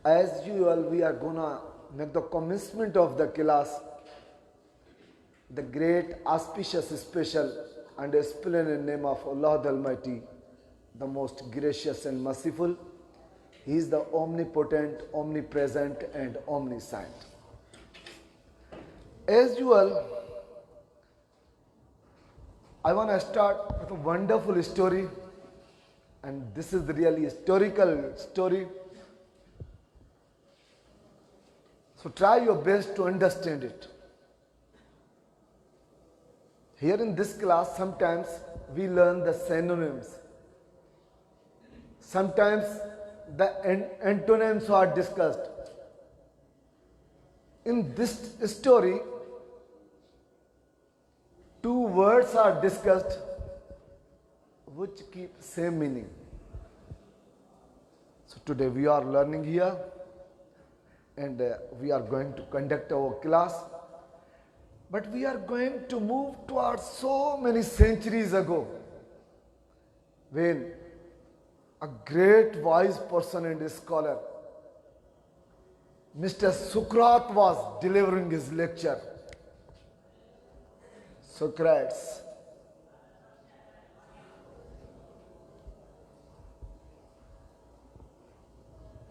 As usual, we are gonna make the commencement of the class. The great, auspicious, special, and splendid name of Allah the Almighty, the most gracious and merciful. He is the omnipotent, omnipresent, and omniscient. As usual, I want to start with a wonderful story, and this is the really historical story. So try your best to understand it. Here in this class, sometimes we learn the synonyms. Sometimes the antonyms are discussed. In this story, two words are discussed which keep same meaning. So today we are learning here, and we are going to conduct our class. But we are going to move towards so many centuries ago, when a great wise person and scholar, Mr. Socrates, was delivering his lecture. Socrates.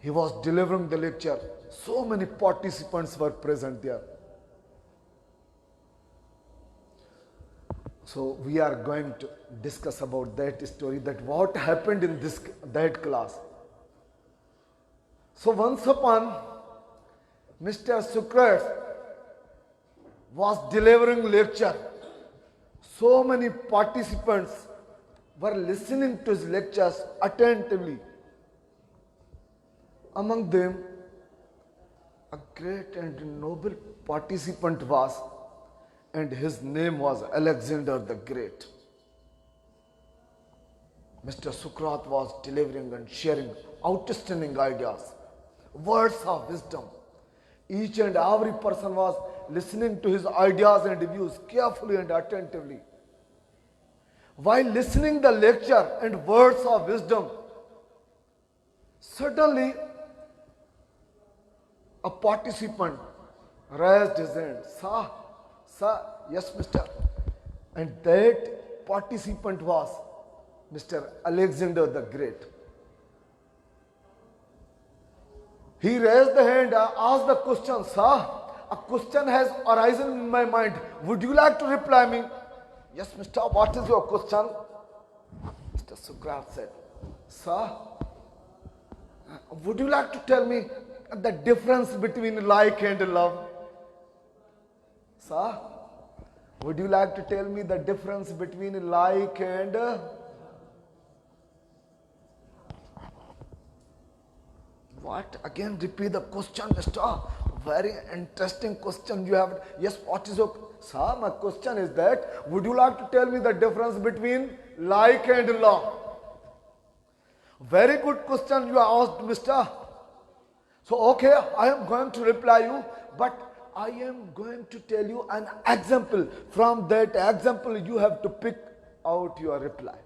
He was delivering the lecture. So many participants were present there. So we are going to discuss about that story, that what happened in that class. So once upon, Mr. Socrates was delivering lecture. So many participants were listening to his lectures attentively. Among them, a great and noble participant was, and his name was Alexander the Great. Mr. Socrates was delivering and sharing outstanding ideas, words of wisdom. Each and every person was listening to his ideas and views carefully and attentively. While listening the lecture and words of wisdom, suddenly a participant raised his hand. Sir, yes, mister. And that participant was Mr. Alexander the Great. He raised the hand, asked the question, sir, a question has arisen in my mind. Would you like to reply me? Yes, mister, what is your question? Mr. Socrates said, sir, would you like to tell me the difference between like and love? Sir, would you like to tell me the difference between like and... What? Again repeat the question, mister. Very interesting question you have. Yes, what is your... Sir, my question is that, would you like to tell me the difference between like and love? Very good question you asked, mister. So, okay, I am going to reply you, but I am going to tell you an example. From that example, you have to pick out your reply.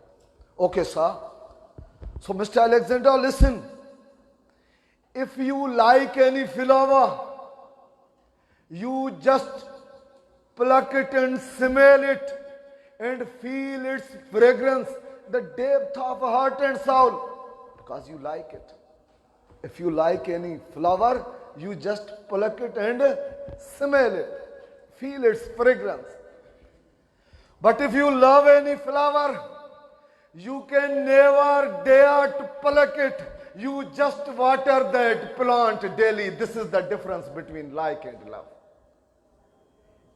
Okay, sir. So, Mr. Alexander, listen. If you like any flower, you just pluck it and smell it and feel its fragrance, the depth of heart and soul, because you like it. If you like any flower, you just pluck it and smell it, feel its fragrance. But if you love any flower, you can never dare to pluck it. You just water that plant daily. This is the difference between like and love.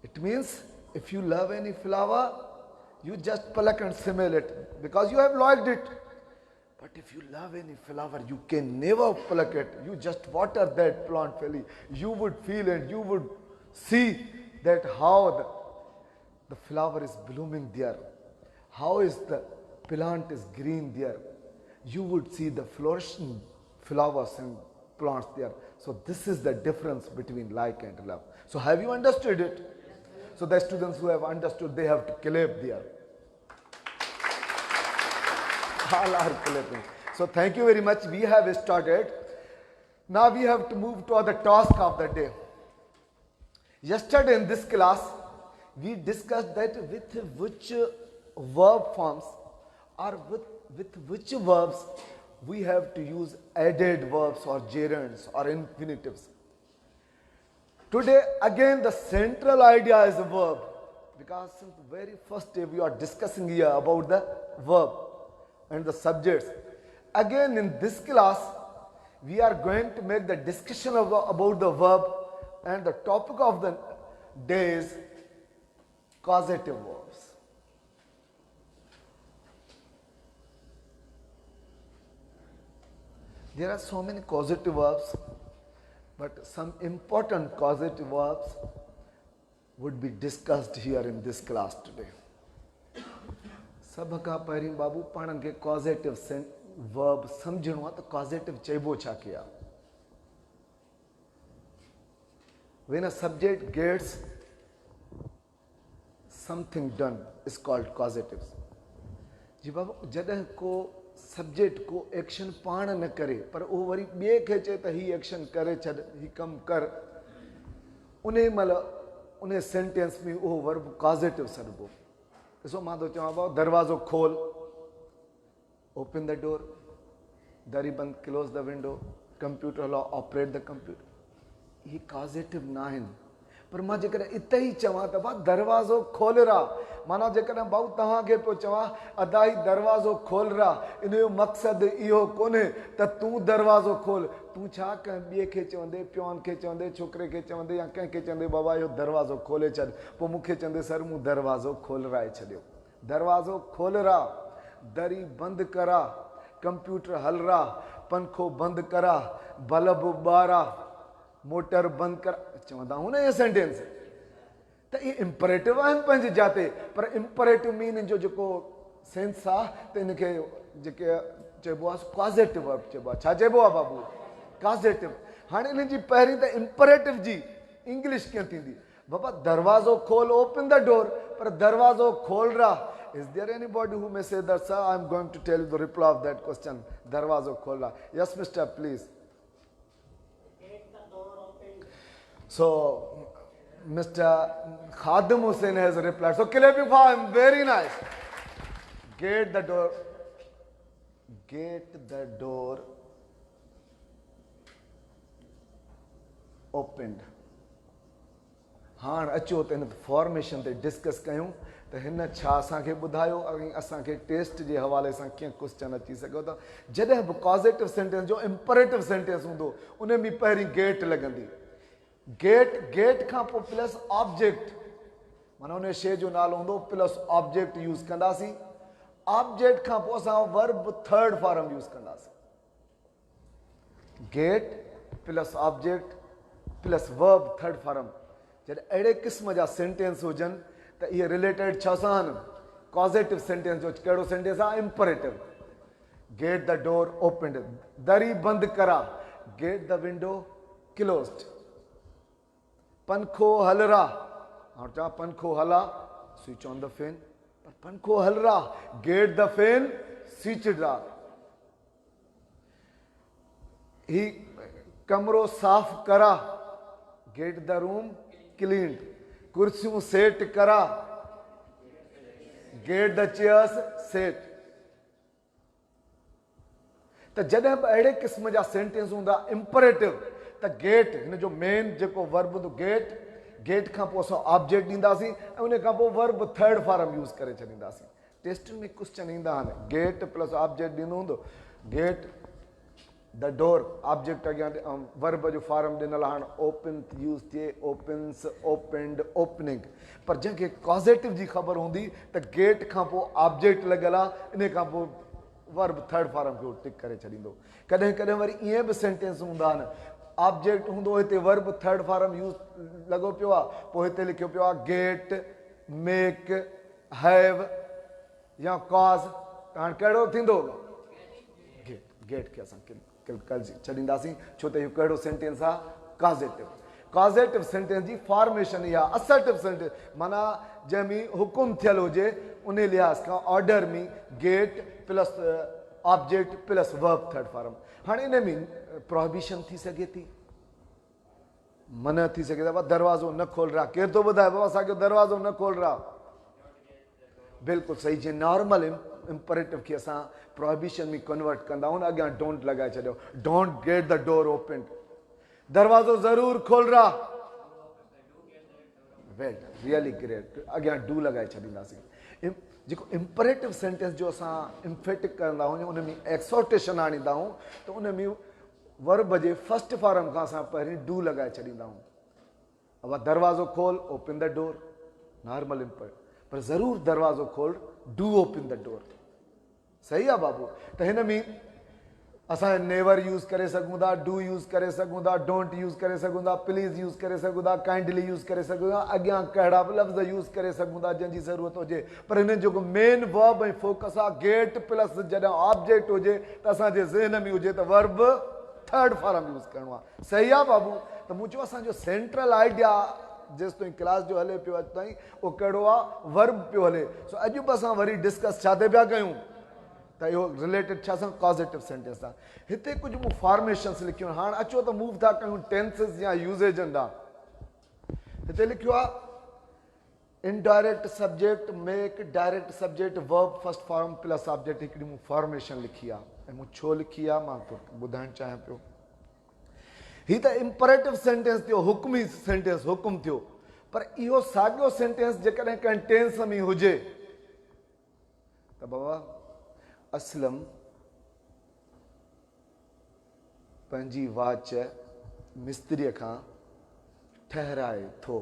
It means if you love any flower, you just pluck and smell it because you have liked it. But if you love any flower, you can never pluck it. You just water that plant daily. You would feel and you would see that how the flower is blooming there. How is the plant is green there. You would see the flourishing flowers and plants there. So this is the difference between like and love. So have you understood it? So the students who have understood, they have to clap there. All are clapping. So thank you very much. We have started. Now we have to move to the task of the day. Yesterday in this class, we discussed that with which verb forms or with which verbs we have to use added verbs or gerunds or infinitives. Today again the central idea is a verb, because since the very first day we are discussing here about the verb and the subjects. Again in this class we are going to make the discussion about the verb, and the topic of the day is causative verbs. There are so many causative verbs, but some important causative verbs would be discussed here in this class today. सब खां पहिरीं बाबू पाणनि खे causative verb समझणो आहे त causative चइबो छा किया. When a subject gets something done is called causatives. जी बाबू जॾहिं को सब्जेक्ट को एक्शन पाण न करे पर उहो वरी ॿिए खे चए त हीउ एक्शन करे छॾ, हीउ कमु कर, उन महिल उन सेंटेंस में उहो वर्ब कॉज़ेटिव सॾिबो. ॾिसो मां थो चवां भाउ दरवाज़ो खोल, ओपन द डोर, दरी बंदि, क्लोज़ द विंडो, कंप्यूटर हलाओ, ऑपरेट द कंप्यूटर. इहे कॉज़ेटिव न आहिनि. पर मां जेकॾहिं इते ई चवां त भाउ दरवाज़ो खोल रा, माना जेकॾहिं भाऊ तव्हांखे पियो चवां अदाई दरवाज़ो खोल रा, इन जो मक़सदु इहो कोन्हे त तूं दरवाज़ो खोल. तूं छा कंहिं ॿिए खे चवंदे, प्योन खे चवंदे, छोकिरे खे चवंदे या कंहिंखे चवंदे बाबा इहो दरवाज़ो खोले छॾ, पोइ मूंखे चवंदे सर मूं दरवाज़ो खोलराए छॾियो. दरवाज़ो खोल रा, दरी बंदि करा, कंप्यूटर हल रा, पंखो बंदि करा, बल्ब ॿारा, मोटर बंदि कर, चवंदा आहियूं न इहे सेंटेंस. त इहे इम्परेटिव आहिनि पंहिंजी जाते, पर इम्परेटिव मीन जो जेको सेंस आहे त इनखे जेके चइबो आहे कॉज़ेटिव वर्ब चइबो आहे. छा चइबो आहे बाबू? कॉज़ेटिव. हाणे इन जी पहिरीं त इम्परेटिव जी इंग्लिश कीअं थींदी? बाबा दरवाज़ो खोल, ओपन द डोर, पर दरवाज़ो खोल रा. Is there anybody who may say that, sir, I am going to tell you the reply of that question. दरवाज़ो खोल रा. Yes, mister, please. So, Mr. Khadim Hussain has replied. So, clapping for him. Very nice. Get the door. Get the door opened. हाणे अचो त हिन formation ते discuss कयूं त हिन छा असांखे ॿुधायो ऐं असांखे टेस्ट जे हवाले सां कीअं क्वेश्चन अची सघो था. जॾहिं बि कॉज़ेटिव सेंटेंस जो इम्परेटिव सेंटेंस हूंदो उन में पहिरीं गेट लॻंदी. गेट खां पोइ प्लस ऑब्जेक्ट, माना उन शइ जो नालो हूंदो प्लस ऑब्जेक्ट यूज़ कंदासीं. ऑब्जेक्ट खां पोइ असां वर्ब थर्ड फॉर्म यूज़ कंदासीं. Gate plus object plus verb third form. जॾहिं अहिड़े क़िस्म जा सेंटेंस हुजनि त इहे रिलेटेड छा सां आहिनि? कॉज़ेटिव सेंटेंस जो कहिड़ो सेंटेंस आहे? Imperative. Get the door opened, दरी बंदि करा, गेट द विंडो क्लोज्ड. पंखो हल रा, हाणे चवां पंखो हला, स्विच ऑन द फैन, पर पंखो हल रा, गेट द फैन स्विच्ड रा. ही कमरो साफ़ करा, गेट द रूम क्लीन्ड. कुर्सियूं सेट करा, गेट द चेयर्स सेट. त जॾहिं बि अहिड़े क़िस्म जा सेंटेंस हूंदा इम्परेटिव त गेट हिन जो मेन जेको वर्ब हूंदो गेट, गेट खां पोइ असां ऑब्जेक्ट ॾींदासीं ऐं उन खां पोइ वर्ब थर्ड फॉर्म यूज़ करे छॾींदासीं. टेस्टुनि में क्वेश्चन ईंदा आहिनि. गेट प्लस ऑब्जेक्ट ॾींदो हूंदो, गेट द डोर ऑब्जेक्ट अॻियां वर्ब जो फॉर्म ॾिनल. हाणे ओपन यूज़ थिए, ओपन्स, ओपनड, ओपनिंग. पर जंहिंखे कॉज़ेटिव जी ख़बर हूंदी त गेट खां पोइ ऑब्जेक्ट लॻल आहे, इन खां पोइ वर्ब थर्ड फॉर्म खे टिक करे छॾींदो. कॾहिं कॾहिं वरी ईअं बि सेंटेंस हूंदा आहिनि, ऑब्जेक्ट हूंदो हिते वर्ब थर्ड फॉर्म यूज़ लॻो पियो आहे, पोइ हिते लिखियो पियो आहे गेट, मेक, हैव या कॉज़. त हाणे कहिड़ो थींदो? गेट खे असां छॾींदासीं, छो त इहो कहिड़ो सेंटेंस आहे? कॉज़ेटिव. कॉज़ेटिव सेंटेंस जी फॉर्मेशन इहा असर्टिव सेंटेंस, माना जंहिंमें हुकुम थियल हुजे उन लिहाज़ खां ऑर्डर में gate plus object plus verb third form. हाँ इन में प्रोहिबिशन थी सके थी, मन थी सके बाबा दरवाज़ो न खोल रहा, केर तो ॿुधाए बाबा असांखे दरवाज़ो न खोल रहा, बिल्कुलु सही। जीअं नॉर्मल इम्परेटिव खे असां प्रोहिबिशन में कन्वर्ट कंदा आहियूं, अॻियां डोंट लॻाए छॾियो, don't get the door open, दरवाज़ो ज़रूर खोल रहा, वेल रियली ग्रेट, अॻियां डू लॻाए छॾींदासीं। जेको इम्परेटिव सेंटेंस जो असां इम्फेटिक कंदा आहियूं उन में एक्सोटेशन आणींदा आहियूं त उन में वर्ब जे फर्स्ट फॉर्म खां असां पहिरीं डू लॻाए छॾींदा आहियूं। अब दरवाज़ो खोल, open the door, normal imperative, पर ज़रूर दरवाज़ो खोल, डू ओपन द डोर, सही आहे बाबू। त हिन में असां नेवर यूज़ करे सघूं था, डू यूज़ करे सघूं था, डोंट यूज़ करे सघूं था, प्लीज़ यूज़ करे सघूं था, काइंडली यूज़ करे सघूं था, अॻियां कहिड़ा बि लफ़्ज़ यूज़ करे सघूं था जंहिंजी ज़रूरत हुजे। पर हिन जेको मेन वर्ब ऐं फोकस आहे गेट प्लस जॾहिं ऑब्जेक्ट हुजे त असांजे ज़हन में हुजे त वर्ब थर्ड फॉर्म यूज़ करिणो आहे, सही आहे बाबू। त मूं चयो असांजो सेंट्रल आइडिया जेसि ताईं क्लास जो हले पियो अॼु ताईं उहो कहिड़ो आहे, वर्ब पियो हले। सो अॼु बि असां वरी डिस्कस छा ते पिया कयूं त इहो रिलेटेड छा सां पॉज़िटिव सेंटेंस सां। हिते कुझु मूं फॉर्मेशन्स लिखियूं आहिनि, हाणे अचो त मूव था कयूं टेंसिस या यूज़ेजनि ॾांहुं। हिते लिखियो आहे indirect subject make direct subject verb first form plus object, हिकिड़ी मूं फॉर्मेशन लिखी आहे ऐं मूं छो लिखी आहे मां तोखे ॿुधाइणु चाहियां पियो। हीअ त इम्परेटिव सेंटेंस थियो, हुक्मी सेंटेंस, हुकुम थियो, पर इहो साॻियो सेंटेंस जेकॾहिं कंहिं टेंस में हुजे त बाबा असलम पंहिंजी वाच मिस्त्रीअ खां ठहराए थो,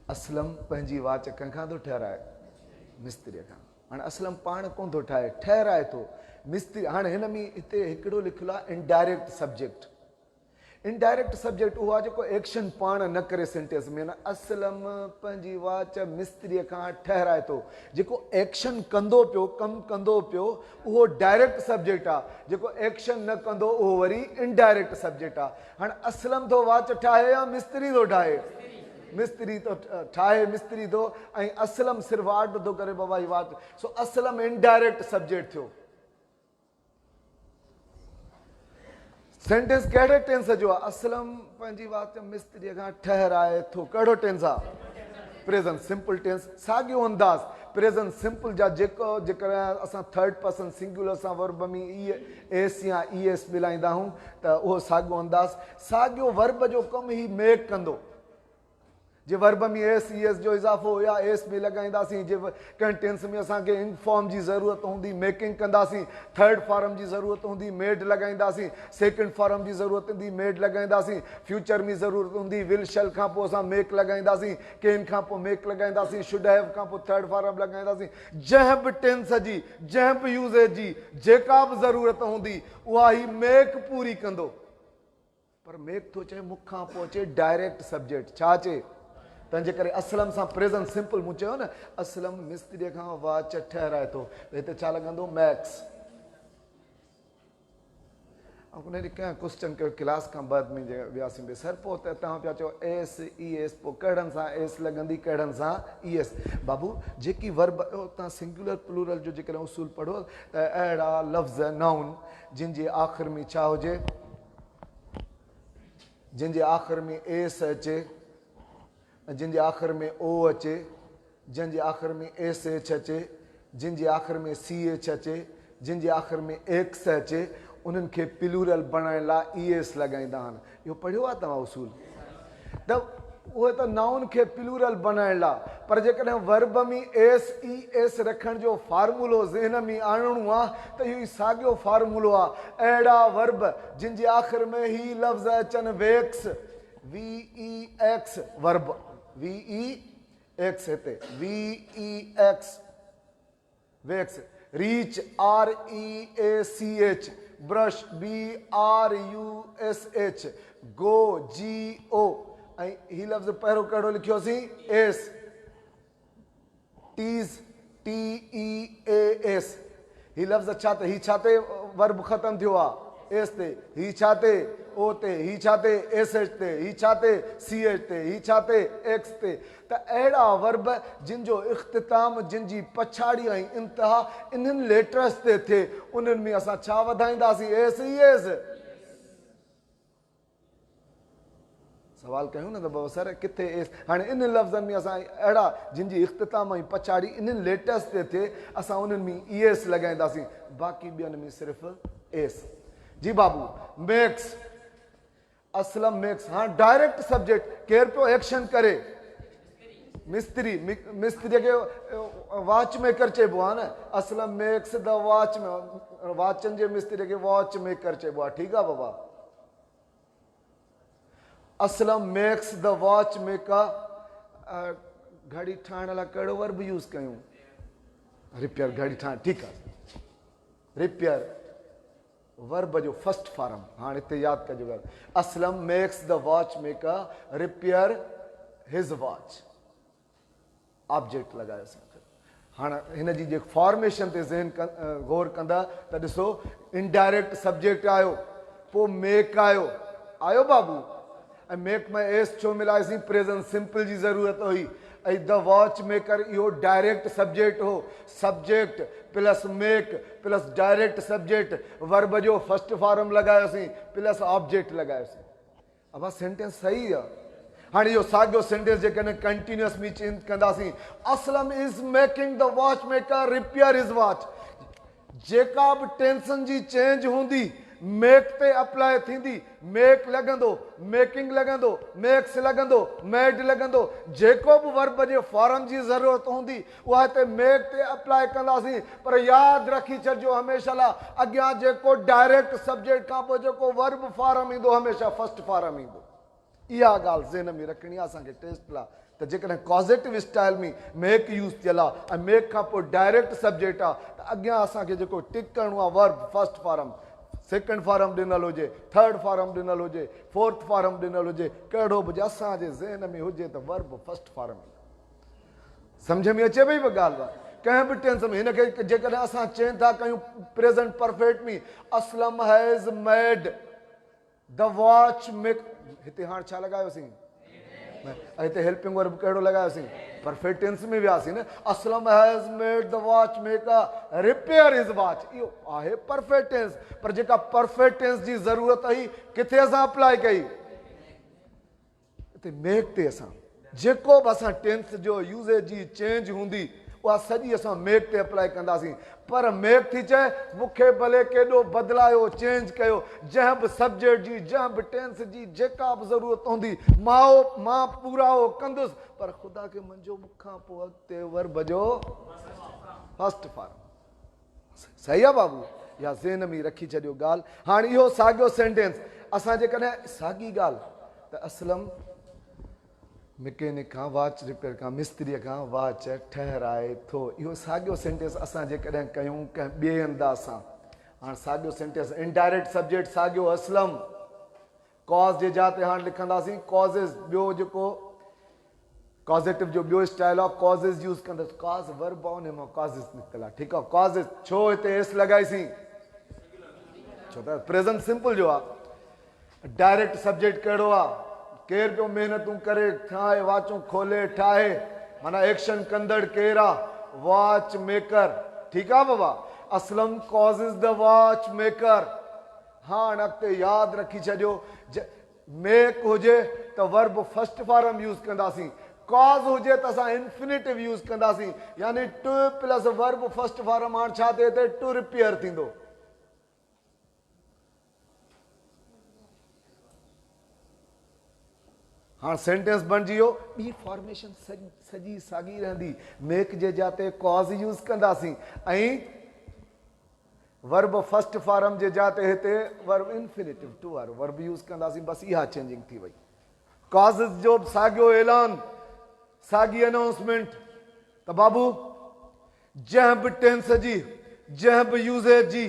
असलम पंहिंजी वाच कंहिंखां थो ठहराए, मिस्त्रीअ खां। हाणे असलम पाण कोन थो ठाहे, ठहराए थो मिस्त्री। हाणे हिन में हिते हिकिड़ो लिखियलु आहे इनडायरेक्ट सब्जेक्ट। इनडायरेक्ट सब्जेक्ट उहो आहे जेको एक्शन पाण न करे सेंटेंस में, न असलम पंहिंजी वाच मिस्त्रीअ खां ठहराए थो, जेको एक्शन कंदो पियो, कमु कंदो पियो, उहो डायरेक्ट सब्जेक्ट आहे, जेको एक्शन न कंदो उहो वरी इनडायरेक्ट सब्जेक्ट आहे। हाणे असलम थो वाच ठाहे या मिस्त्री थो ठाहे, मिस्त्री थो ठाहे, मिस्त्री थो, ऐं असलम सिर्फ़ु ऑर्डर थो करे बाबा ही वाच। सो असलम इनडायरेक्ट सब्जेक्ट थियो। सेंटेंस कहिड़े टेंस जो आहे, असलम पंहिंजी वाच मिस्त्रीअ खां ठहराए थो, कहिड़ो टेंस आहे, प्रेज़ेंट सिंपल टेंस। साॻियो अंदाज़ प्रेज़ेंट सिंपल जा जेको जेकॾहिं असां थर्ड पर्सन सिंगुलर सां वर्ब में एस या एस मिलाईंदा आहियूं त उहो साॻियो अंदाज़, साॻियो वर्ब जो कमु ई मेक कंदो। जे वर्ब में एस एस जो इज़ाफ़ो या एस में लॻाईंदासीं, जे कंहिं टेंस में असांखे इंग फॉर्म जी ज़रूरत हूंदी मेकिंग कंदासीं, थर्ड फॉर्म जी ज़रूरत हूंदी मेड लॻाईंदासीं, सेकेंड फॉर्म जी ज़रूरत हूंदी मेड लॻाईंदासीं, फ्यूचर में ज़रूरत हूंदी विल शल खां पोइ असां मेक लॻाईंदासीं, केन खां पोइ मेक लॻाईंदासीं, शुड हैव खां पोइ थर्ड फॉर्म लॻाईंदासीं। जंहिं बि टेंस जी, जंहिं बि यूज़ेज जी जेका बि ज़रूरत हूंदी उहा ई मेक पूरी कंदो। पर मेक थो चए मूंखां पोइ अचे डायरेक्ट सब्जेक्ट, छा चए, तंहिंजे करे असलम सां प्रेज़ेंट सिंपल मूं चयो न, असलम मिस्त्रीअ खां वाच ठहराए थो, त हिते छा लॻंदो, मैक्स। ऐं उन ॾींहुं कंहिं क्वेश्चन कयो क्लास खां बाद में वियासीं बि सर, पोइ त तव्हां पिया चओ एस ई एस, पोइ कहिड़नि सां एस लॻंदी कहिड़नि सां ई एस। बाबू जेकी वर्ब तव्हां सिंगुलर प्लूरल जो जेकॾहिं उसूल पढ़ो त अहिड़ा लफ़्ज़ नाउन जिन जे आख़िर में छा हुजे, जिन जे आख़िर में एस अचे, जिन जे आख़िर में ओ अचे, जिन जे आख़िर में एस एच अचे, जिन जे आख़िर में सी एच अचे, जिन जे आख़िर में एक्स अचे, उन्हनि खे प्लूरल बणाइण लाइ ई एस लॻाईंदा आहिनि। इहो पढ़ियो आहे तव्हां उसूल? त उहे त नाउन खे प्लूरल बणाइण लाइ, पर जेकॾहिं वर्ब में एस ई एस रखण जो फार्मूलो ज़हन में आणणो आहे त इहो ई साॻियो फार्मूलो आहे। अहिड़ा वर्ब जिन जे आख़िर में ही लफ़्ज़ अचनि vex, V E X verb, V E X, हिते V E X vex, reach R E A C H, brush B R U S H, go G O, ऐं ही लफ़्ज़ पहिरियों कहिड़ो लिखियोसीं, S, teas T E A S. ही लफ़्ज़ छा ते, ही छा ते वर्ब ख़तम थियो आहे, एस ते, ही छा ते ओ ते, ही छा ते एस एच ते, ही छा ते सी एच ते, ही छा ते एक्स ते। त अहिड़ा वर्ब जिन जो इख्तिताम, जिन जी पछाड़ी ऐं इंतिहा इन्हनि लेटर्स ते थिए, उन्हनि में असां छा वधाईंदासीं? S E S. सवाल कयूं न त बाबा सर किथे एस? हाणे इन लफ़्ज़नि में असां अहिड़ा जिन जी इख्तिताम ऐं पछाड़ी इन्हनि लेटर्स ते थिए, असां उन्हनि में ई एस लॻाईंदासीं, बाक़ी ॿियनि में सिर्फ़ु एस। जी बाबू, मेक्स, असलम मेक्स। हाँ, डायरेक्ट सब्जेक्ट, केरु पियो एक्शन करे? मिस्त्री। मिस्त्रीअ खे वॉच मेकर चइबो आहे न। असलम मेक्स द वॉच, वॉचनि जे मिस्त्रीअ खे वॉच मेकर चइबो आहे। ठीकु आहे बाबा। Aslam makes the watch maker. घड़ी ठाहिण लाइ कहिड़ो वर्ब यूज़ कयूं? रिपेयर, घड़ी ठाहिण। ठीकु आहे, रिपेयर वर्ब जो फर्स्ट फॉर्म। हाणे हिते यादि कजो ॻाल्हि, Aslam makes the watch maker repair his watch, object लॻायोसीं। हाणे हिन जी जेको फॉर्मेशन ते ज़हन गौर कंदा त ॾिसो, इनडायरेक्ट सब्जेक्ट आयो, पोइ मेक आयो, आयो बाबू, ऐं मेक में एस छो मिलायोसीं? प्रेज़ेंट सिंपल जी ज़रूरत हुई। ऐं द वॉच मेकर इहो डायरेक्ट सब्जेक्ट हो। Subject plus make plus direct subject, verb जो फर्स्ट फॉर्म लॻायोसीं प्लस ऑब्जेक्ट लॻायोसीं। अब सेंटेंस सही आहे। हाणे इहो साॻियो सेंटेंस जेकॾहिं कंटिन्यूअस में चेंज कंदासीं, Aslam is making the watch maker repair his watch, जेका बि टेंशन जी चेंज हूंदी मेक ते अप्लाई थींदी। मेक लॻंदो, मेकिंग लॻंदो, मेक्स लॻंदो, मेड लॻंदो। जेको बि वर्ब जे फॉर्म जी ज़रूरत हूंदी उहा हिते मेक ते अप्लाई कंदासीं। पर यादि रखी छॾिजो हमेशह लाइ, अॻियां जेको डायरेक्ट सब्जेक्ट खां पोइ जेको वर्ब फॉर्म ईंदो हमेशह फर्स्ट फॉर्म ईंदो। इहा ॻाल्हि ज़हन में रखणी आहे असांखे टेस्ट लाइ। त जेकॾहिं पॉज़िटिव स्टाइल में मेक यूज़ थियल आहे ऐं मेक खां पोइ डायरेक्ट सब्जेक्ट आहे, त अॻियां असांखे जेको टिक करिणो आहे verb first form, second form ॾिनल हुजे, थर्ड फॉर्म ॾिनल हुजे, फोर्थ फॉर्म ॾिनल हुजे, कहिड़ो बि असांजे ज़हन में हुजे त वर्ब फर्स्ट फॉर्म। सम्झ में अचे पई बि ॻाल्हि? कंहिं बि टेंस में हिनखे जेकॾहिं असां चेंज था कयूं प्रेज़ेंट परफेक्ट में, Aslam has made the watch make, हिते हाणे छा लॻायोसीं? हिते हेल्पिंग वर्ब कहिड़ो लॻायोसीं? परफेक्ट टेंस में वियासीं न। Aslam has made the watch maker repair his watch, इहो आहे परफेक्ट टेंस। पर जेका परफेक्ट टेंस जी ज़रूरत हुई किथे असां अप्लाई कई? हिते मेक ते। असां जेको बि असां टेंस जो यूज़ेज जी चेंज हूंदी उहा सॼी असां मेक ते अप्लाई कंदासीं। पर मेक थी चए मूंखे भले केॾो बदिलायो चेंज कयो, जंहिं बि सब्जेक्ट जी, जंहिं बि टेंस जी जेका बि ज़रूरत हूंदी मां पूरा हो कंदुसि, पर ख़ुदा खे मुंहिंजो मूंखां पोइ अॻिते वर्ब जो फर्स्ट फॉर्म। सही आहे बाबू? या ज़हन में रखी छॾियो ॻाल्हि। हाणे इहो साॻियो सेंटेंस असां जेकॾहिं साॻी ॻाल्हि त असलम मैकेनिक खां वॉच रिपेयर खां मिस्त्रीअ खां वॉच ठहराए थो, इहो साॻियो सेंटेंस असां जेकॾहिं कयूं कंहिं ॿिए अंदाज़ सां। हाणे साॻियो सेंटेंस इनडायरेक्ट सब्जेक्ट साॻियो असलम, कॉज़ जे जाइ ते हाणे लिखंदासीं कॉज़िस। ॿियो जेको कॉज़ेटिव जो ॿियो स्टाइल आहे कॉज़िस यूज़ कंदुसि। कॉज़ वर्ब आहे उन मां कॉज़िस निकितल आहे। ठीकु आहे, कॉज़िस। छो हिते एस लॻाईसीं? छो त प्रेज़ेंट सिंपल जो आहे। डायरेक्ट सब्जेक्ट कहिड़ो आहे? केरु पियो महिनतूं करे ठाहे, वाचूं खोले ठाहे, माना एक्शन कंदड़ केरु आहे? Watch maker. ठीकु आहे बाबा? Aslam causes the watch maker. हाणे अॻिते यादि रखी छॾियो, मेक हुजे त वर्ब फर्स्ट फॉर्म यूज़ कंदासीं, कॉज़ हुजे त असां इंफिनिटिव यूज़ कंदासीं, यानी to plus verb first form. हाणे छा थिए त टू रिपेयर थींदो। हाँ सेंटेंस बणिजी वियो। ॿी फॉर्मेशन सॼी साॻी रहंदी। मेक जे जाते कॉज़ यूज़ कंदासीं ऐं वर्ब फर्स्ट फॉर्म जे जाते हिते वर्ब इंफिनिटिव टू वारो वर्ब यूज़ कंदासीं। बसि इहा चेंजिंग थी वई। कॉज़िस जो साॻियो ऐलान, साॻी अनाउंसमेंट। त बाबू जंहिं बि टेंस जी, जंहिं बि यूज़ेज जी,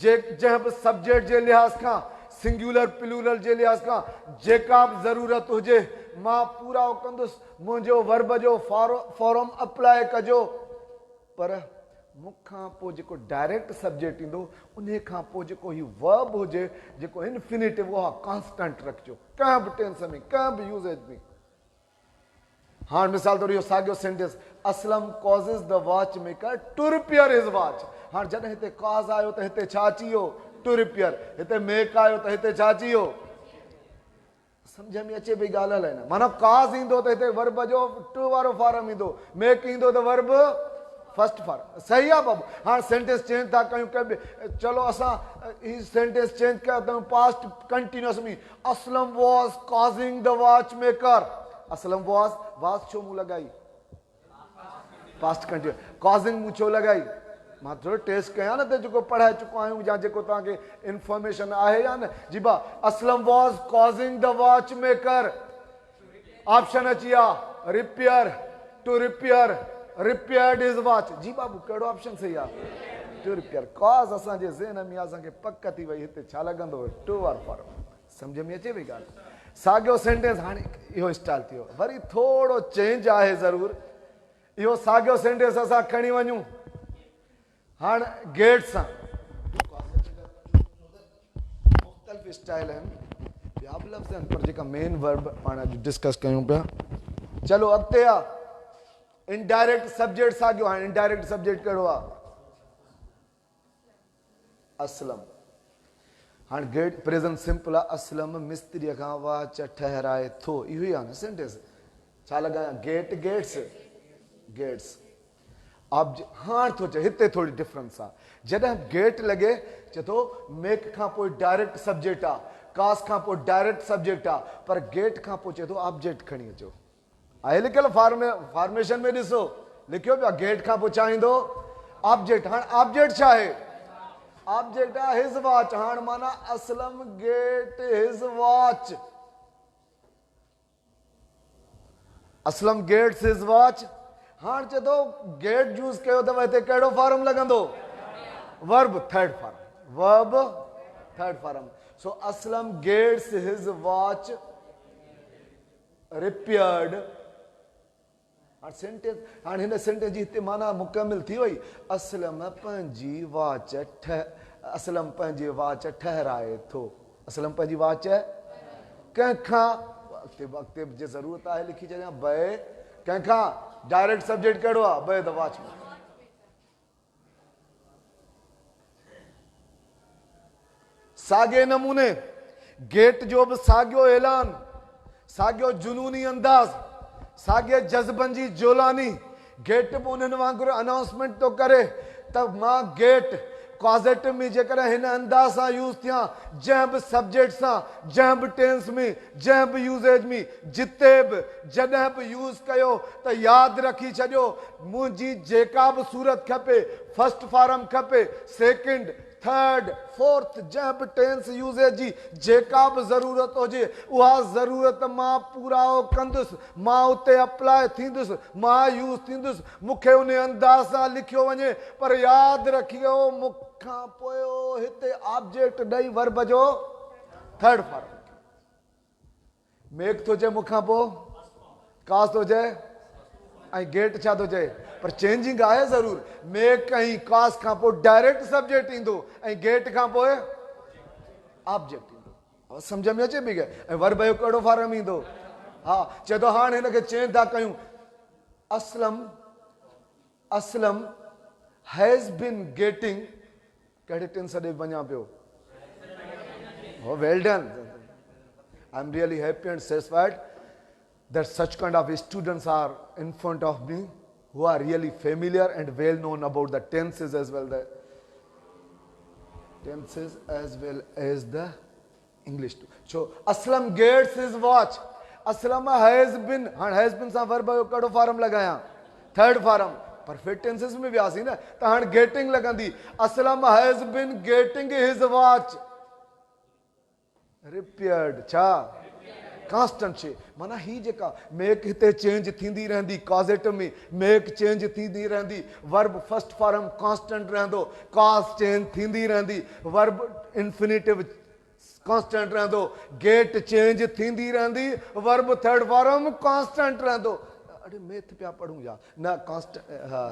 जंहिं बि सब्जेक्ट जे लिहाज़ खां, सिंगुलर प्लूरल जे लिहाज़ खां जेका बि ज़रूरत हुजे मां पूरा कंदुसि। मुंहिंजो वर्ब जो फॉर्म अप्लाई कजो, पर मुखां पोइ जेको डायरेक्ट सब्जेक्ट ईंदो उन खां पोइ जेको ही वर्ब हुजे जेको इन्फिनिटिव उहा कॉन्स्टेंट रखिजो कंहिं बि टेंस में कंहिं बि यूज़ेज में। हाणे मिसाल तौर इहो साॻियो sentence Aslam causes the watch maker to repair his watch. हाणे जॾहिं हिते कॉज़ आयो त हिते छा अची वियो टू रिपेयर, हिते मेक आयो त हिते छा अची वियो। सम्झ में अचे पई ॻाल्हि अलाए न, माना कॉज़ ईंदो त हिते वर्ब जो टू वारो फॉर्म ईंदो, मेक ईंदो त वर्ब फर्स्ट फॉर्म। सही आहे बाबू। हाणे सेंटेंस चेंज था कयूं कंहिं चलो असां ही सेंटेंस चेंज कयो अथऊं पास्ट कंटिन्यूअस में Aslam was causing the watch maker. Aslam was छो मूं लॻाई पास्ट कंटिन्यूअस, कॉज़िंग मूं छो लॻाई मां थोरो टेस्ट कयां न त जेको पढ़ाए चुको आहियूं या जेको तव्हांखे इंफॉर्मेशन आहे या न जी बा Aslam was causing the watch maker. Option अची विया रिपेयर टू रिपेयर रिपेयर्ड हिज वॉच। जी बाबू कहिड़ो ऑप्शन सही आहे टू रिपेयर। कॉज़ असांजे ज़हन में असांखे पक थी वई हिते छा लॻंदो टू वारो फॉर्म। सम्झ में अचे पई ॻाल्हि। साॻियो सेंटेंस हाणे इहो स्टाइल थियो वरी थोरो चेंज आहे ज़रूरु। इहो साॻियो सेंटेंस असां खणी वञूं हाणे गेट सां मुख़्तलिफ़ स्टाइल आहिनि ॿिया बि लफ़्ज़ आहिनि पर जेका मेन वर्ब पाण अॼु डिस्कस कयूं पिया। चलो अॻिते आहे इनडायरेक्ट सब्जेक्ट साॻियो। हाणे इनडायरेक्ट सब्जेक्ट कहिड़ो आहे असलम। हाणे गेट प्रेज़ेंट सिंपल आहे असलम मिस्त्रीअ खां वाच ठहराए थो इहो ई आहे न सेंटेंस। छा लॻायां गेट गेट्स गेट्स ऑब्जेक्ट। हाणे थो चए हिते थोरी डिफरेंस आहे। जॾहिं गेट लॻे चए थो मेक खां पोइ डायरेक्ट सब्जेक्ट आहे, कास खां पोइ डायरेक्ट सब्जेक्ट आहे, पर गेट खां पोइ चए थो ऑब्जेक्ट खणी अचो। आहे लिखियल फॉर्मेशन में ॾिसो लिखियो पिया गेट खां पोइ छा ईंदो ऑब्जेक्ट। हाणे ऑब्जेक्ट छा आहे ऑब्जेक्ट आहे हिज वॉच। हाणे माना Aslam get his watch. Aslam gets his watch. हाणे चए थो गेट यूज़ कयो अथव हिते कहिड़ो फॉर्म लॻंदो verb third form verb third form. So Aslam gets his watch repaired. हाणे सेंटेंस हाणे हिन सेंटेंस जी हिते माना मुकमिल थी वई। असलम पंहिंजी वाच असलम पंहिंजी वाच ठहराए थो। असलम पंहिंजी वाच कंहिंखां अॻिते जे ज़रूरत आहे लिखी छॾियां बए कंहिंखां डायरेक्ट सब्जेक्ट कहिड़ो आहे बए द वॉच में। साॻे नमूने गेट जो बि साॻियो ऐलान साॻियो जुनूनी अंदाज़ साॻे जज़्बनि जी जोलानी। गेट बि उन्हनि वांगुरु अनाउंसमेंट थो करे त मां गेट कॉज़ेटिव में जेकॾहिं हिन अंदाज़ सां यूज़ थियां जंहिं बि सब्जेक्ट सां जंहिं बि टेंस में जंहिं बि यूज़ेज में जिते बि जॾहिं बि यूज़ कयो त यादि रखी छॾियो मुंहिंजी जेका बि सूरत खपे फर्स्ट फॉर्म खपे सेकेंड थर्ड फोर्थ जंहिं बि टेंस यूज़ेज जी जेका बि ज़रूरत हुजे उहा ज़रूरत मां पूराओ कंदुसि मां उते अप्लाई थींदुसि मां यूज़ थींदुसि मूंखे उन अंदाज़ सां लिखियो वञे। पर यादि रखियो मूंखां पोइ हिते ऑब्जेक्ट ॾेई वर्ब जो थर्ड फॉर्म मेक थो चए मूंखां पोइ कास थो चए ऐं गेट छा थो चए पर चेंजिंग आहे ज़रूरु। मेक ऐं कास खां पोइ डायरेक्ट सब्जेक्ट ईंदो ऐं गेट खां पोइ ऑब्जेक्ट ईंदो। सम्झ में अचे पई ऐं वर्ब जो कहिड़ो फॉर्म ईंदो। हा चए थो हाणे हिनखे चेंज था कयूं Aslam Aslam has been getting कहिड़े टेंस ॾे वञा पियो हो well done. I am really happy and satisfied that such kind of students are in front of me who are really familiar and well known about the tenses as well as the English too. So Aslam gets his watch. Aslam has been has been sa verb jo kado form lagaya third form perfect tenses में भी आसी ना तो हाँ getting लगंदी Aslam has been getting his watch repaired छा constant छे माना ही जेका मेक हिते चेंज थींदी रहंदी कॉज़ेटिव में मेक चेंज थींदी रहंदी वर्ब फर्स्ट फॉर्म कांस्टेंट रहंदो कास चेंज थींदी रहंदी वर्ब इन्फिनिटिव कांस्टेंट रहंदो गेट चेंज थींदी रहंदी वर्ब थर्ड फॉर्म कांस्टेंट रहंदो। अरे मैथ पिया पढ़ूं या न कांस्टेंट हा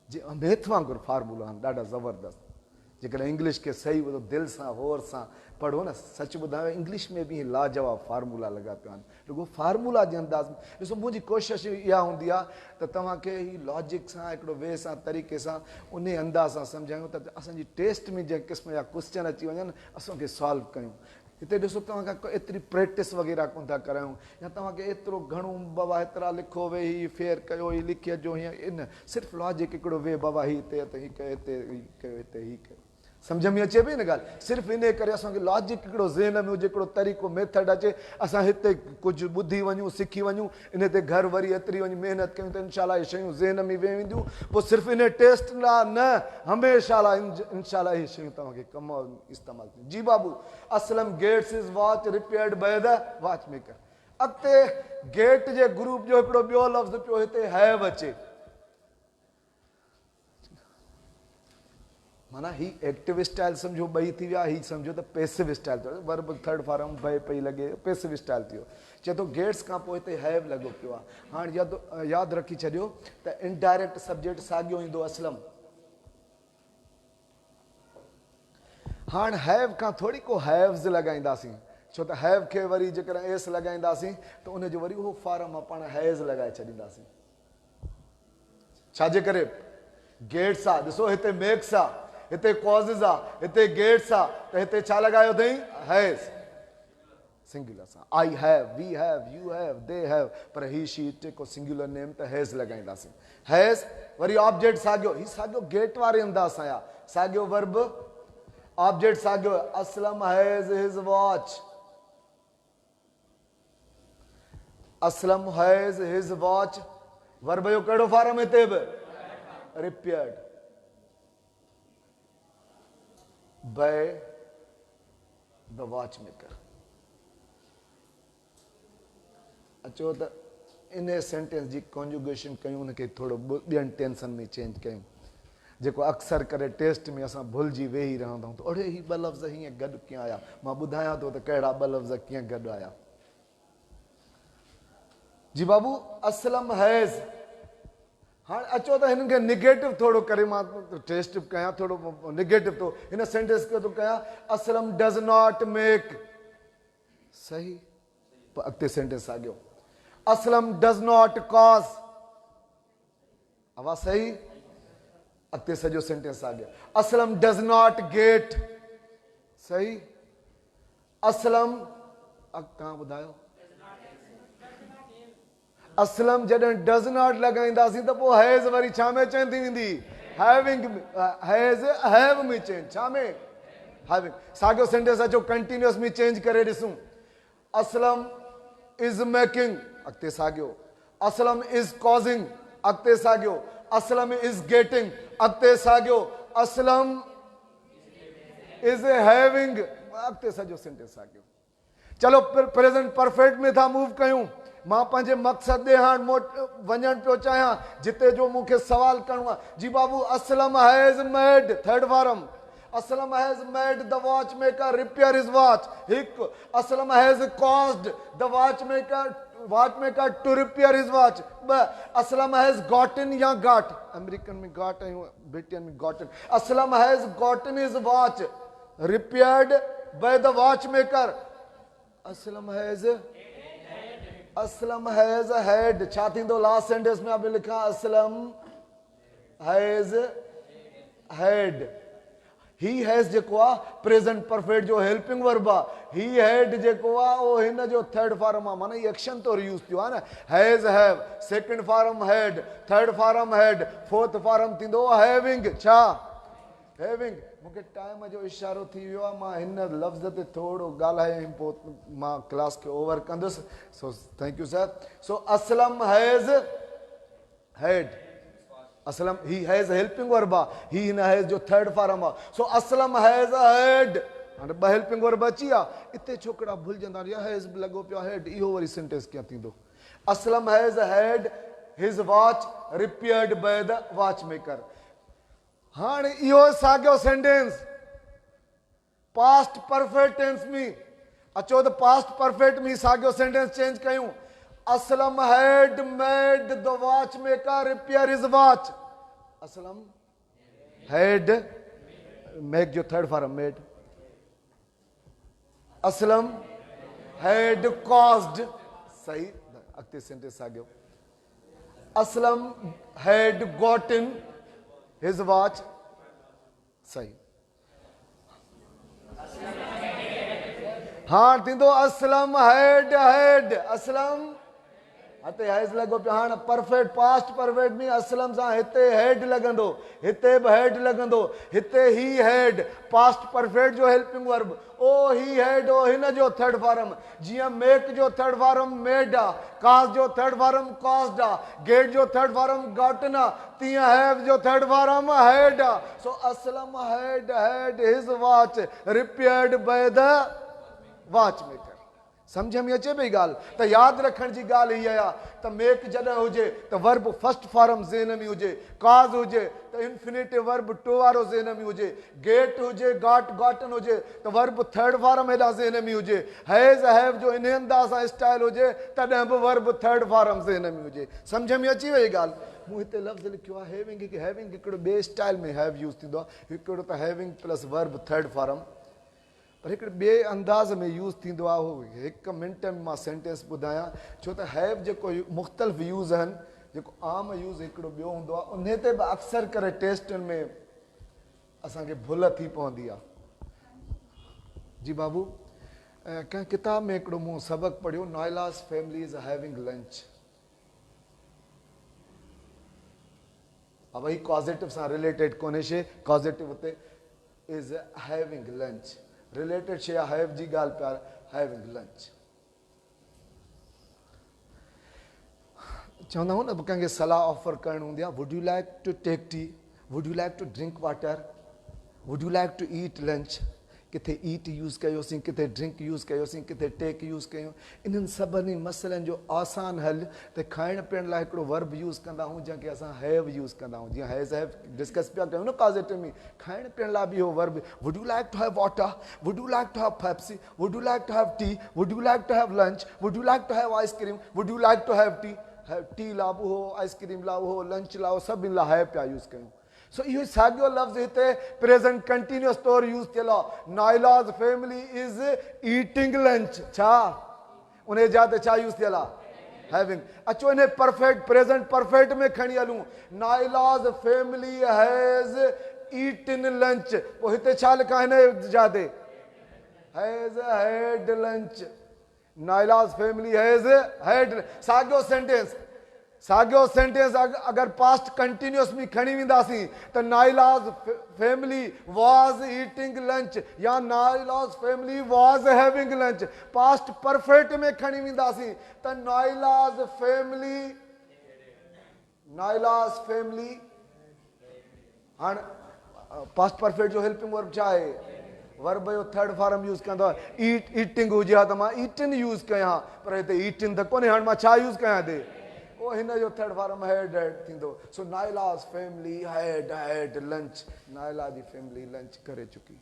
जे अमेथ वांगुरु फार्मूला आहिनि ॾाढा ज़बरदस्त। जेकॾहिं इंग्लिश खे सही ॿुधो दिलि सां होर सां पढ़ो न, सच ॿुधायो इंग्लिश में बि लाजवाब फार्मूला लॻा पिया आहिनि। रुॻो फार्मूला जे अंदाज़ में ॾिसो, मुंहिंजी कोशिशि इहा हूंदी आहे त तव्हांखे ही लॉजिक सां हिकिड़ो वे सां तरीक़े सां उन अंदाज़ सां सम्झायूं त असांजी टेस्ट में जंहिं क़िस्म जा क्वेश्चन अची वञनि असांखे सॉल्व कयूं। हिते ॾिसो तव्हांखां एतिरी प्रैक्टिस वग़ैरह कोन था करायूं, या तव्हांखे एतिरो घणो बाबा हेतिरा लिखो वे ही फेर कयो ही लिखी अचो हीअं इन, सिर्फ़ु लॉजिक हिकिड़ो वे बाबा ही हिते त ही कयो, हिते ही कयो, हिते ही कयो। सम्झ में अचे पई न ॻाल्हि? सिर्फ़ु इन करे असांखे लॉजिक हिकिड़ो ज़हन में हुजे, हिकिड़ो तरीक़ो मेथड अचे, असां हिते कुझु ॿुधी वञूं, सिखी वञूं, इन ते घर वरी एतिरी वञी महिनत कयूं त इनशाला इहे शयूं ज़हन में वेही वेंदियूं। पोइ सिर्फ़ु इन टेस्ट लाइ न, हमेशह लाइ इनशाला इहे शयूं तव्हांखे कम इस्तेमालु थियूं। जी बाबू, Aslam gets his watch repaired by the watch maker. अॻिते गेट जे ग्रुप जो हिकिड़ो ॿियो लफ़्ज़ पियो हिते हैव अचे, माना ही एक्टिव स्टाइल सम्झो ॿई थी विया, ही सम्झो त पैसिव स्टाइल थियो, वर्ब थर्ड फॉर्म भई पई लॻे, पैसिव स्टाइल थियो। चए थो गेट्स खां पोइ हिते हैव लॻो पियो आहे। हाणे यादि रखी छॾियो त इनडायरेक्ट सब्जेक्ट साॻियो ईंदो असलम। हाणे हैव खां थोरी को हैव्स लॻाईंदासीं, छो त हैव खे वरी जेकॾहिं एस लॻाईंदासीं त उनजो वरी उहो फॉर्म आहे पाण हैज़ लॻाए छॾींदासीं। छाजे करे? गेट्स आहे, ॾिसो हिते मेक्स आहे, हिते कॉज़िस आहे, हिते गेट्स आहे, त हिते छा लॻायो अथई? हैज़, सिंगुलर सां। I have, we have, you have, they have, पर ही शी इट को सिंगुलर नेम त हैज़ लॻाईंदासीं। हैज़ वरी ऑब्जेक्ट साॻियो, ही साॻियो गेट वारे अंदाज़ सां आहे, साॻियो वर्ब ऑब्जेक्ट साॻियो। Aslam has his watch, Aslam has his watch, verb जो कहिड़ो फॉर्म हिते बि? Repaired by the watch maker. अचो त इन सेंटेंस जी कॉन्जुगेशन कयूं, उनखे थोरो ॿियनि टेंसन में चेंज कयूं, जेको अक्सर करे टेस्ट में असां भुलिजी वेही रहंदा आहियूं। त अड़े ही ॿ लफ़्ज़ हीअं गॾु कीअं आया? मां ॿुधायां थो त कहिड़ा ॿ लफ़्ज़ कीअं गॾु आया। जी बाबू, असलम हैज़। हाणे अचो त हिननि खे निगेटिव थोरो करे मां टेस्ट कयां, थोरो निगेटिव थो हिन सेंटेंस खे थो कयां। असलम डज़ नॉट मेक, सही, पोइ अॻिते सेंटेंस साॻियो। असलम डज़ नॉट कॉज़, आवाज़ सही, अॻिते सॼो सेंटेंस साॻियो। असलम डज़ नॉट गेट, सही। असलम तव्हां ॿुधायो, असलम जॾहिं डज़ नॉट लॻाईंदासीं त पोइ हैज़ वरी छा में चेंज थी वेंदी? हैविंग, हैज़ हैव में चेंज, छा में? हैविंग। साॻियो सेंटेंस अचो कंटिन्यूअस में चेंज करे ॾिसूं। असलम इज़ मेकिंग, अॻिते साॻियो। असलम इज़ कॉज़िंग, अॻिते साॻियो। असलम इज़ गेटिंग, अॻिते साॻियो। असलम इज़ हैविंग, अॻिते सॼो सेंटेंस साॻियो। चलो प्रेज़ेंट परफेक्ट में था मूव कयूं। मां पंहिंजे मक़सद ॾे हाणे वञणु पियो चाहियां, जिते जो मूंखे सवाल करिणो आहे। जी बाबू, Aslam has made, third form, Aslam has made the watch maker repair his watch, हिकु। Aslam has caused the watch maker to repair his watch, ॿ। असलम हैज़ गॉटन या गॉट, अमेरिकन में गॉट ऐं ब्रिटियन में gotten. Aslam has gotten his watch repaired by the watch maker. Aslam has had, छा थींदो last sentence में? आपने लिखा असलम हैज़ हैड। ही हैज़ जेको आहे प्रेज़ेंट परफेक्ट जो हेल्पिंग वर्ब आहे। ही हैड जेको आहे उहो हिन जो थर्ड फॉर्म आहे, माना ही एक्शन तौरु यूज़ थियो आहे न। हैज़ हैव, सेकंड फॉर्म हैड, थर्ड फॉर्म हैड, फोर्थ फॉर्म थींदो हैविंग, छा? हैविंग। मूंखे टाइम जो इशारो थी वियो आहे, मां हिन लफ़्ज़ ते थोरो ॻाल्हायां, पोइ मां क्लास खे ओवर कंदुसि। सो thank U sir. So Aslam has हैड, Aslam he has helping verb आहे, ही हिन हैज़ जो थर्ड फॉर्म आहे। सो असलम हैज़ हैड, हाणे ॿ हेल्पिंग वर्ब अची विया। इते छोकिरा भुलिजंदा, या हैज़ लॻो पियो आहे हैड, इहो वरी सेंटेंस कीअं थींदो? Aslam has had his watch repaired by the watch maker. हाणे इहो साॻियो सेंटेंस पास्ट परफेक्ट टेंस में अचो त पास्ट परफेक्ट में साॻियो सेंटेंस चेंज कयूं। असलम हैड made the watch maker repair his watch, Aslam had make जो third form made. Aslam had caused. सही अगते सेंटेंस आ गयो. Aslam had gotten his watch. सही. हाँ थींदो Aslam had Aslam हते हैज लगो पे हाँ परफेक्ट पास्ट परफेक्ट में असलम सा हिते हेड लगंदो हिते बि हेड लगंदो हिते ही हेड पास्ट परफेक्ट जो हेल्पिंग वर्ब ओ ही हेड ओ हिन जो थर्ड फॉर्म जियां मेक जो थर्ड फॉर्म मेड आ काज जो थर्ड फॉर्म कॉस्ड आ गेट जो थर्ड फॉर्म गॉटन आ तियां हैव जो थर्ड फॉर्म हेड आ सो Aslam had his watch repaired by the watchmaker. समझ में अचे पई ॻाल्हि त यादि रखण जी ॻाल्हि हीअ आहे त मेक जॾहिं हुजे त वर्ब फर्स्ट फॉर्म ज़हन में हुजे काज़ हुजे त इंफिनिटिव वर्ब टू वारो ज़हन में हुजे गेट हुजे गॉटन हुजे त वर्ब थर्ड फॉर्म हेॾा ज़हन में हुजे हैज़ हैव जो इन अंदाज़ सां स्टाइल हुजे तॾहिं बि वर्ब थर्ड फॉर्म ज़हन में हुजे समझ में अची वई ॻाल्हि मूं हिते लफ़्ज़ लिखियो आहे हैविंग हिकिड़ो ॿिए स्टाइल में हैव यूज़ थींदो आहे हिकिड़ो त having plus verb third form पर हिकिड़े ॿिए अंदाज़ में यूज़ थींदो आहे उहो हिकु मिंट में मां सेंटेंस ॿुधायां छो त हैव जेको मुख़्तलिफ़ यूज़ आहिनि जेको आम यूज़ हिकिड़ो ॿियो हूंदो आहे उन ते बि अक्सर करे टेस्टनि में असांखे भुल थी पवंदी आहे जी बाबू कंहिं किताब में हिकिड़ो मूं सबक़ु पढ़ियो नाइलास फैमिली इज़ हैविंग लंच अब ही कॉज़िटिव सां रिलेटेड कोन्हे शइ कॉज़िटिव हुते इज़ हैविंग लंच रिलेटेड शे हैव जी ॻाल्हि प्यार हैविंग लंच चवंदा आहियूं न कंहिंखे सलाह ऑफर करणु हूंदी आहे would you like to take tea would you like to drink water would you like to eat lunch किथे ईट यूज़ कयोसीं किथे ड्रिंक यूज़ कयोसीं किथे टेक यूज़ कयूं इन्हनि सभिनी मसइलनि जो आसान हल त खाइण पीअण लाइ हिकिड़ो वर्ब यूज़ कंदा आहियूं जंहिंखे असां हैव यूज़ कंदा आहियूं जीअं हैज़ हैव डिस्कस पिया कयूं न पॉज़िटिव में खाइण पीअण लाइ बि इहो verb would you like to have water would you like to have Pepsi would you like to have tea would you like to have lunch would you like to have ice cream would you like to have tea लाइ बि हो ice cream लाइ हो lunch लाइ हो सभिनी लाइ have पिया यूज़ कयूं सो इहो साॻियो लफ़्ज़ हिते प्रेज़ेंट कंटिन्यूअस तौरु यूज़ थियल आहे नाइलास फैमिली इज़ ईटिंग लंच छा उन जा ते छा यूज़ थियल आहे हैविंग अचो इन परफेक्ट प्रेज़ेंट परफेक्ट में खणी हलूं नाइलास फैमिली हैज़ ईटन लंच पोइ हिते छा लिखा हिन जा ते हैज़ हैड लंच नाइलास फैमिली हैज़ हैड साॻियो सेंटेंस अगर पास्ट कंटिन्यूअस में खणी वेंदासीं त Nila's family was eating lunch या Nila's family was having lunch past perfect में खणी वेंदासीं त नाइलास फैमिली हाणे पास्ट परफेक्ट जो हेल्पिंग वर्ब छा आहे वर्ब जो थर्ड फॉर्म यूज़ कंदो आहे ईटिंग हुजे हा त मां ईटिन यूज़ कयां पर हिते ईटिन त कोन्हे हाणे मां छा यूज़ कयां हिते ओ हिन जो थर्ड फॉर्म हैड थींदो सो नाइलास फैमिली हैड लंच नाइला जी फैमिली लंच करे चुकी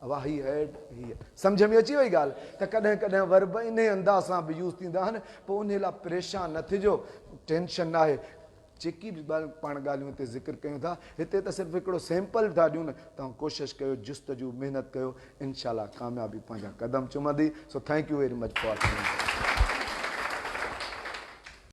अब ही हैड ही सम्झ में अची वई ॻाल्हि त कॾहिं कॾहिं वर्ब इन अंदाज़ सां बि यूज़ थींदा आहिनि पोइ उन लाइ परेशान न थिजो टेंशन न आहे जेकी बि पाण ॻाल्हियूं हिते ज़िक्र कयूं था हिते त सिर्फ़ु हिकिड़ो सैंपल था ॾियूं न तव्हां कोशिशि कयो जुस्तजू महिनत कयो इनशाला कामयाबी पंहिंजा क़दम चुमंदी so thank you very much for